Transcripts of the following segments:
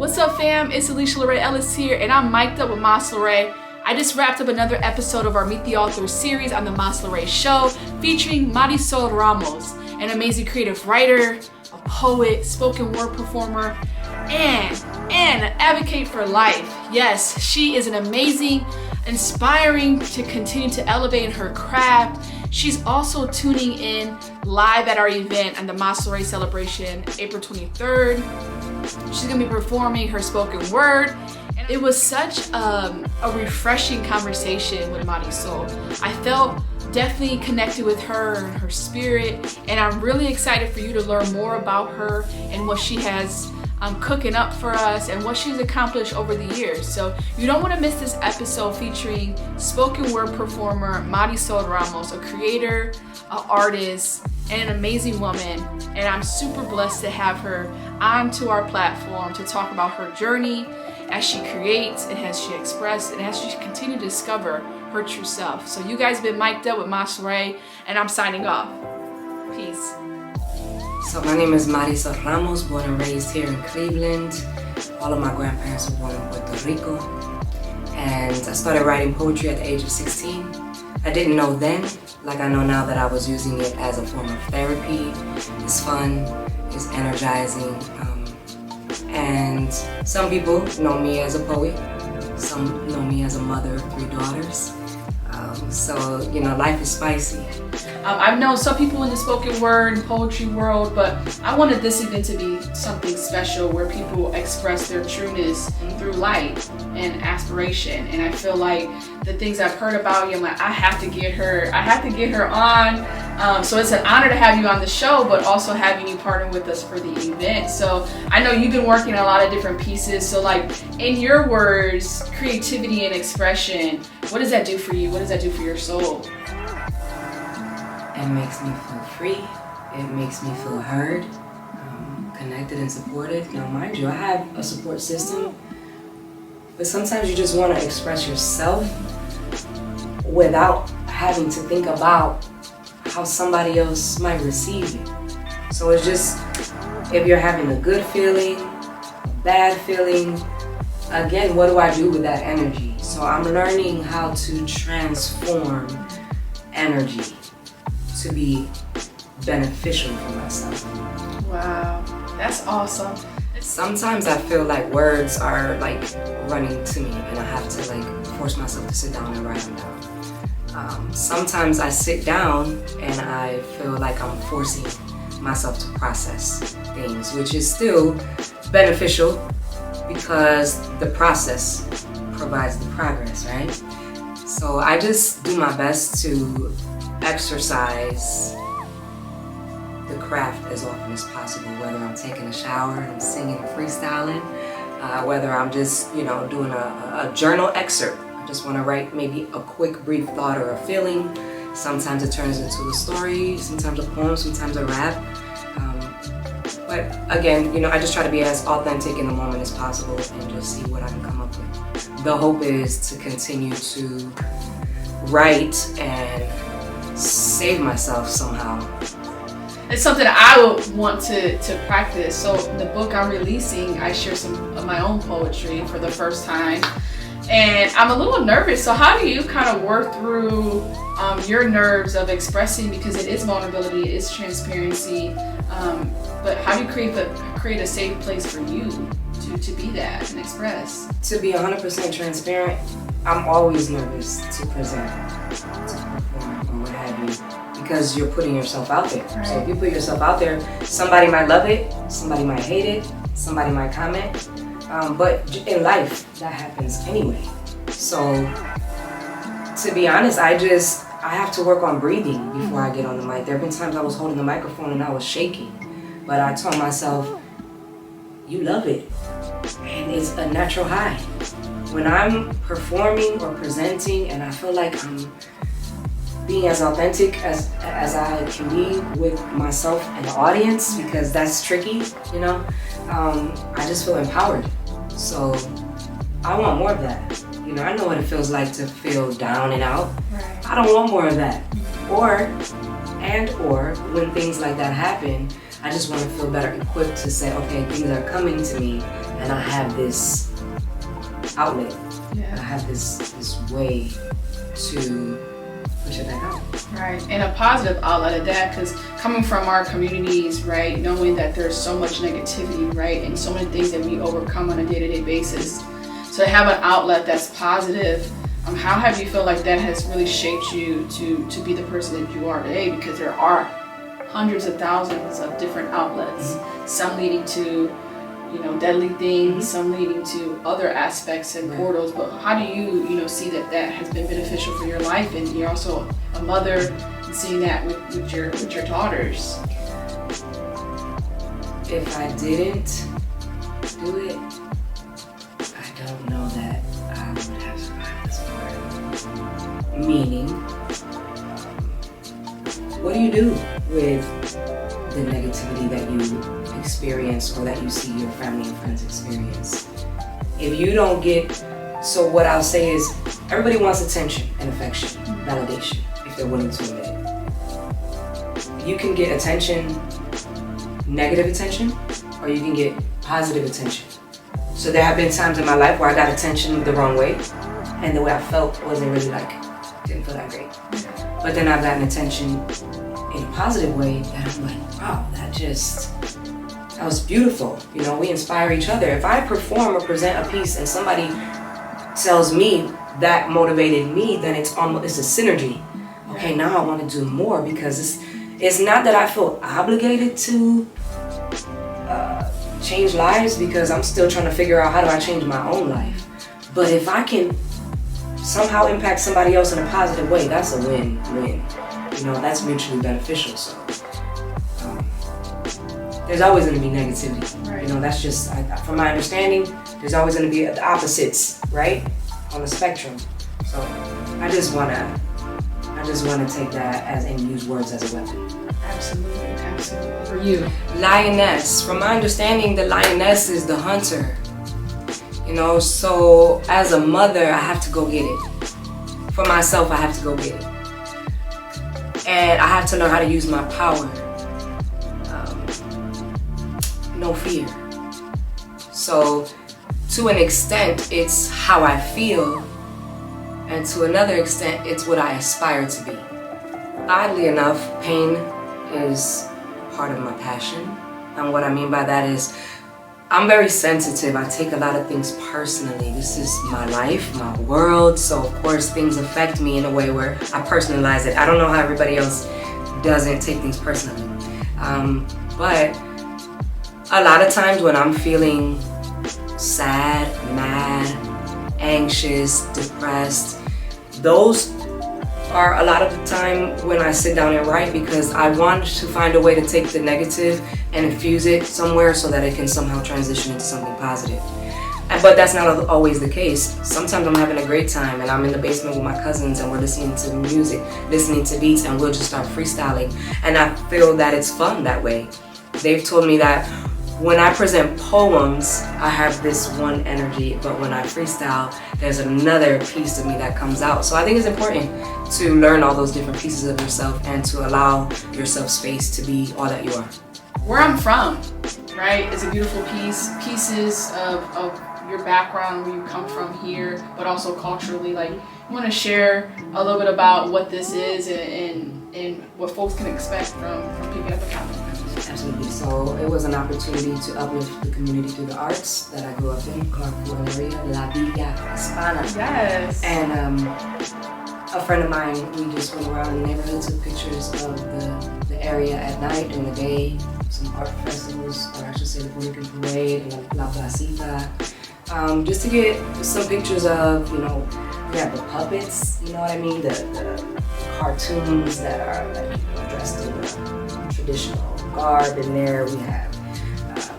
What's up, fam? It's LaRae Ellis here, and I'm mic'd up with LaRae. I just wrapped up another episode of our Meet the Author series on the LaRae Show, featuring Marisol Ramos, an amazing creative writer, a poet, spoken word performer, and an advocate for life. Yes, she is an amazing, inspiring to continue to elevate in her craft. She's also tuning in live at our event on the LaRae celebration, April 23rd. She's gonna be performing her spoken word. And it was such a refreshing conversation with Marisol. I felt definitely connected with her and her spirit, and I'm really excited for you to learn more about her and what she has cooking up for us and what she's accomplished over the years. So you don't want to miss this episode featuring spoken word performer Marisol Ramos, a creator, an artist, and an amazing woman. And I'm super blessed to have her onto our platform to talk about her journey as she creates and as she expressed and as she continues to discover her true self. So you guys have been mic'd up with LaRae, and I'm signing off. Peace. So my name is Marisol Ramos, born and raised here in Cleveland. All of my grandparents were born in Puerto Rico. And I started writing poetry at the age of 16. I didn't know then, like I know now, that I was using it as a form of therapy. It's fun, it's energizing. And some people know me as a poet. Some know me as a mother of 3 daughters. So, you know, life is spicy. I've known some people in the spoken word and poetry world, but I wanted this event to be something special where people express their trueness through light and aspiration. And I feel like the things I've heard about you, I'm like, I have to get her on. So it's an honor to have you on the show, but also having you partner with us for the event. So I know you've been working on a lot of different pieces. So like, in your words, creativity and expression, what does that do for you? What does that do for your soul? It makes me feel free. It makes me feel heard, connected and supported. Now, mind you, I have a support system, but sometimes you just want to express yourself without having to think about how somebody else might receive you. So it's just, if you're having a good feeling, a bad feeling, again, what do I do with that energy? So I'm learning how to transform energy to be beneficial for myself. Wow, that's awesome. Sometimes I feel like words are like running to me and I have to like force myself to sit down and write them down. Sometimes I sit down and I feel like I'm forcing myself to process things, which is still beneficial because the process provides the progress, right? So I just do my best to exercise the craft as often as possible, whether I'm taking a shower and I'm singing and freestyling, whether I'm just, you know, doing a journal excerpt. I just want to write maybe a quick brief thought or a feeling. Sometimes it turns into a story, sometimes a poem, sometimes a rap. But again, you know, I just try to be as authentic in the moment as possible and just see what I can come up with. The hope is to continue to write and save myself somehow. It's something I would want to practice. So the book I'm releasing, I share some of my own poetry for the first time. And I'm a little nervous. So how do you kind of work through your nerves of expressing, because it is vulnerability, it is transparency, but how do you create a safe place for you to be that and express? To be 100% transparent, I'm always nervous to present, to perform, or what have you, because you're putting yourself out there. Right. So if you put yourself out there, somebody might love it, somebody might hate it, somebody might comment, but in life, that happens anyway. So to be honest, I have to work on breathing before I get on the mic. There have been times I was holding the microphone and I was shaking, but I told myself, you love it, and it's a natural high. When I'm performing or presenting and I feel like I'm being as authentic as I can be with myself and the audience, because that's tricky, you know, I just feel empowered. So I want more of that. You know, I know what it feels like to feel down and out. Right. I don't want more of that. Or when things like that happen, I just want to feel better equipped to say, okay, things are coming to me and I have this outlet. Yeah. I have this way to push it back out. Right, and a positive outlet of that, because coming from our communities, right, knowing that there's so much negativity, right, and so many things that we overcome on a day-to-day basis, so to have an outlet that's positive, how have you feel like that has really shaped you to be the person that you are today? Because there are hundreds of thousands of different outlets, some leading to deadly things, some leading to other aspects and portals. But how do you see that has been beneficial for your life, and you're also a mother and seeing that with your daughters? If I didn't do it, I don't know that I would have survived this far. Meaning, what do you do with the negativity that you experience or that you see your family and friends experience? If you don't get, so what I'll say is, everybody wants attention and affection, validation, if they're willing to admit it. You can get attention, negative attention, or you can get positive attention. So there have been times in my life where I got attention the wrong way, and the way I felt wasn't really didn't feel that great. But then I've gotten attention in a positive way that I'm like, wow, that was beautiful. We inspire each other. If I perform or present a piece and somebody tells me that motivated me, then it's a synergy. Okay, now I want to do more, because it's not that I feel obligated to change lives, because I'm still trying to figure out how do I change my own life. But if I can somehow impact somebody else in a positive way, that's a win-win. That's mutually beneficial. So there's always going to be negativity. Right. That's just, from my understanding, there's always going to be the opposites, right, on the spectrum. So I just want to take that and use words as a weapon. Absolutely. For you, lioness. From my understanding, the lioness is the hunter. So as a mother, I have to go get it. For myself, I have to go get it. And I have to learn how to use my power. No fear. So to an extent, it's how I feel. And to another extent, it's what I aspire to be. Oddly enough, pain is part of my passion. And what I mean by that is, I'm very sensitive. I take a lot of things personally. This is my life, my world. So of course things affect me in a way where I personalize it. I don't know how everybody else doesn't take things personally. But a lot of times when I'm feeling sad, mad, anxious, depressed, those are a lot of the time when I sit down and write, because I want to find a way to take the negative and infuse it somewhere so that it can somehow transition into something positive. But that's not always the case. Sometimes I'm having a great time and I'm in the basement with my cousins and we're listening to music, listening to beats, and we'll just start freestyling. And I feel that it's fun that way. They've told me that when I present poems, I have this one energy, but when I freestyle, there's another piece of me that comes out. So I think it's important to learn all those different pieces of yourself and to allow yourself space to be all that you are. Where I'm from, right, is a beautiful pieces of your background, where you come from here, but also culturally. Like, you want to share a little bit about what this is and what folks can expect from picking up a copy. Absolutely. So it was an opportunity to uplift the community through the arts that I grew up in, Clark area, La Villa Hispana. Yes. And a friend of mine, we just went around the neighborhood, took pictures of the area at night, during the day, some art festivals, or I should say the Puerto Rican Parade and La Placita, just to get some pictures of, we have the puppets, you know what I mean, the cartoons that are dressed in the traditional garb in there. We have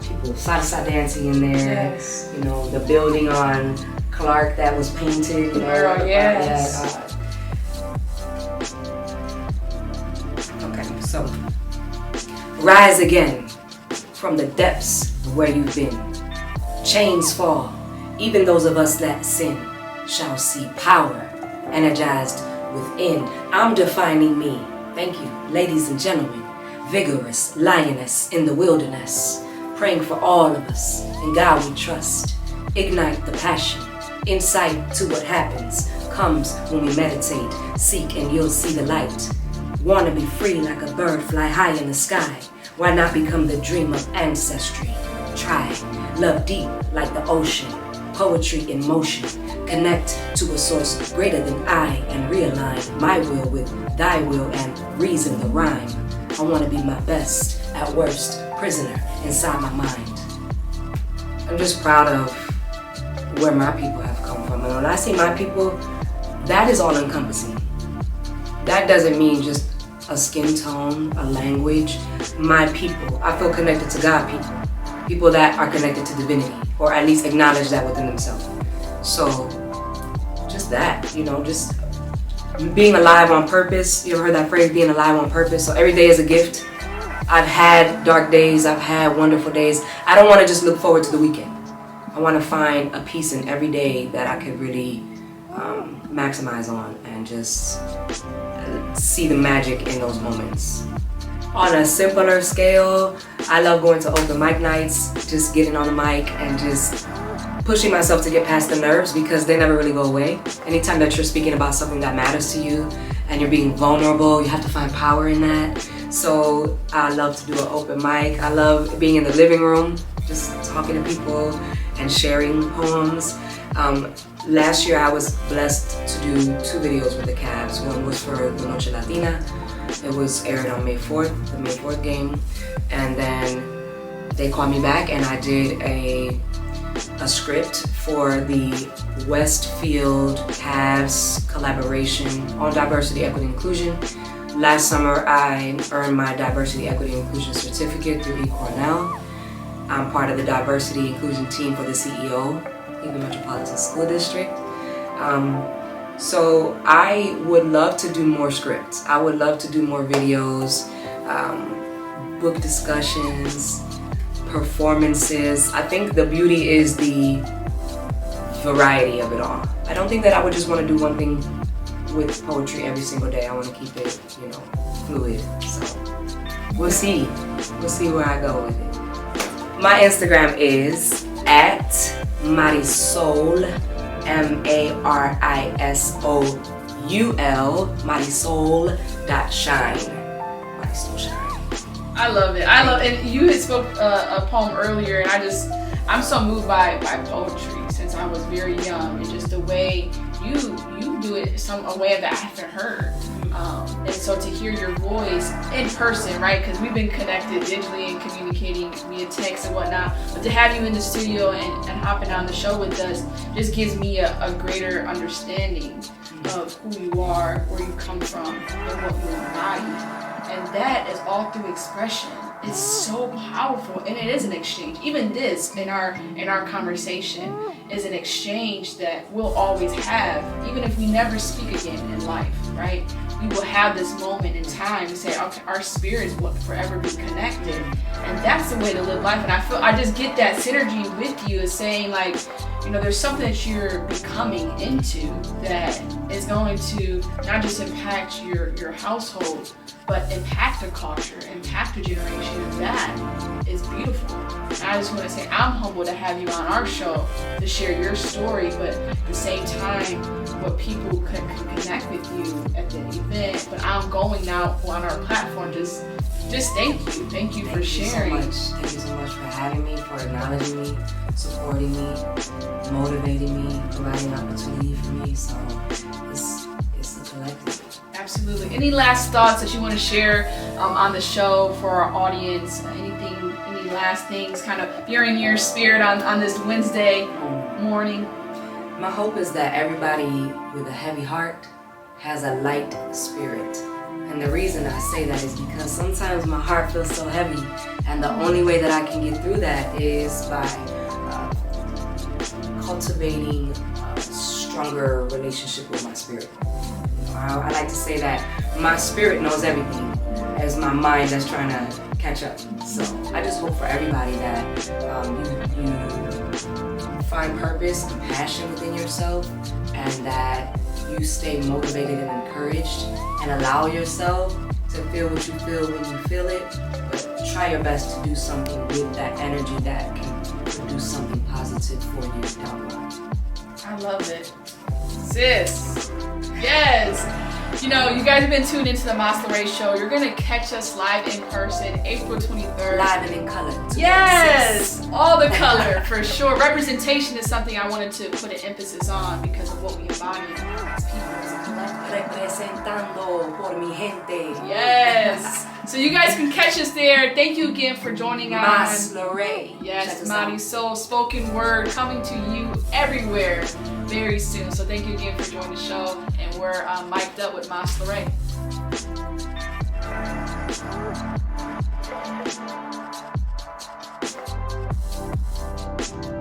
people salsa dancing in there. Yes. The building on Clark that was painted. Girl, yes. Okay, so rise again from the depths of where you've been. Chains fall. Even those of us that sin shall see power energized within. I'm defining me. Thank you, ladies and gentlemen. Vigorous lioness in the wilderness, praying for all of us. In God we trust. Ignite the passion. Insight to what happens comes when we meditate. Seek and you'll see the light. Wanna be free like a bird, fly high in the sky. Why not become the dream of ancestry? Try. Love deep like the ocean. Poetry in motion. Connect to a source greater than I and realign my will with thy will and reason the rhyme. I want to be my best, at worst, prisoner inside my mind. I'm just proud of where my people have come from. And when I say my people, that is all encompassing. That doesn't mean just a skin tone, a language. My people, I feel connected to God people. People that are connected to divinity, or at least acknowledge that within themselves. So, just that, just being alive on purpose. You ever heard that phrase, being alive on purpose? So every day is a gift. I've had dark days, I've had wonderful days. I don't want to just look forward to the weekend. I want to find a piece in every day that I could really maximize on and just see the magic in those moments. On a simpler scale, I love going to open mic nights, just getting on the mic and just pushing myself to get past the nerves because they never really go away. Anytime that you're speaking about something that matters to you and you're being vulnerable, you have to find power in that. So I love to do an open mic. I love being in the living room, just talking to people and sharing poems. Last year I was blessed to do 2 videos with the Cavs. One was for the Noche Latina. It was aired on May 4th, the May 4th game. And then they called me back and I did a script for the Westfield Cavs collaboration on diversity, equity, inclusion. Last summer I earned my diversity, equity, inclusion certificate through Cornell. I'm part of the diversity inclusion team for the CEO, Cleveland Metropolitan School District. So I would love to do more scripts. I would love to do more videos, book discussions, performances. I think the beauty is the variety of it all. I don't think that I would just want to do one thing with poetry every single day. I want to keep it, fluid. So we'll see. We'll see where I go with it. My Instagram is at Marisol, Marisol, Marisol.shine. Marisol shine. I love it. And you had spoke a poem earlier, and I'm so moved by poetry since I was very young, and just the way you do it, a way that I haven't heard. And so to hear your voice in person, right? Because we've been connected digitally and communicating via text and whatnot, but to have you in the studio and hopping on the show with us just gives me a greater understanding of who you are, where you come from, and what you embody. And that is all through expression. It's so powerful, and it is an exchange. Even this in our conversation is an exchange that we'll always have, even if we never speak again in life, right? We will have this moment in time to say, okay, our spirits will forever be connected, and that's the way to live life. And I just get that synergy with you, is saying like, there's something that you're becoming into that is going to not just impact your household, but impact the culture, impact the generation. That is beautiful. And I just want to say I'm humbled to have you on our show to share your story, but at the same time, what people can connect with you at the event. But I'm going now on our platform. Just thank you. Thank you for sharing. Thank you so much for having me, for acknowledging me, supporting me, motivating me, providing opportunity for me. So it's the collective. Absolutely. Any last thoughts that you want to share on the show for our audience? Any last things kind of bearing your spirit on this Wednesday morning? My hope is that everybody with a heavy heart has a light spirit. And the reason I say that is because sometimes my heart feels so heavy, and the only way that I can get through that is by cultivating a stronger relationship with my spirit. I like to say that my spirit knows everything as my mind that's trying to catch up. So I just hope for everybody that you find purpose and passion within yourself, and that you stay motivated and encouraged and allow yourself to feel what you feel when you feel it, but try your best to do something with that energy that can produce something positive for you down the line. I love it. Sis. Yes. You know, you guys have been tuned into the Mas LaRae show. You're going to catch us live in person April 23rd. Live and in color. Yes. All the color, for sure. Representation is something I wanted to put an emphasis on because of what we embody as people. Representando por mi gente. Yes. So you guys can catch us there. Thank you again for joining us. Mas LaRae. Yes, Marisol, spoken word coming to you everywhere very soon. So thank you again for joining the show. And we're mic'd up with Mas LaRae.